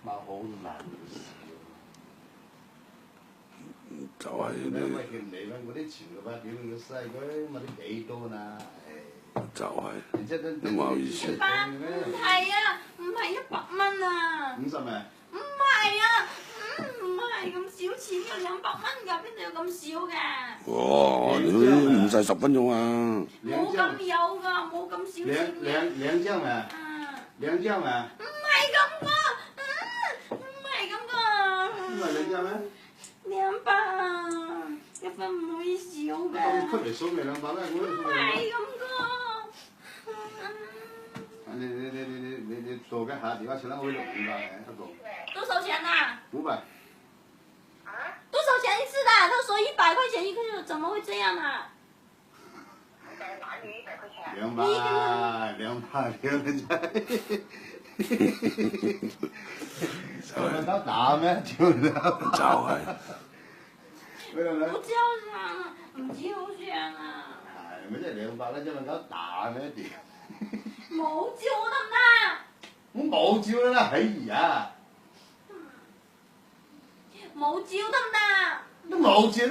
貓好難笑。就係你你咪見你嗰啲潮嘅話，屌你個細佢咪啲幾多啦？就係，然之後都唔好意思。唔係啊，唔係100蚊啊。50咩？唔係啊，唔係咁少錢嘅，200蚊㗎，邊度有咁少嘅？哇！你唔使10分鐘啊！冇咁有㗎，冇咁少錢嘅。兩張啊？2張啊？唔係咁個，唔係咁個。唔係2張咩？200啊，1分唔可以少㗎。咁出嚟數咪200啦，我都數唔係咁個。你做嘅下電話錢啦，我用500一個。多少錢呐？500。多少錢一次的？他說100塊錢一個，怎麼會這樣啊？200，你得打咩？屌你！就係。不交上，唔交上啊！係咪即係200啦？因為夠打咩屌？冇照得唔得？我冇照啦，哎呀！冇照得唔得？都冇照。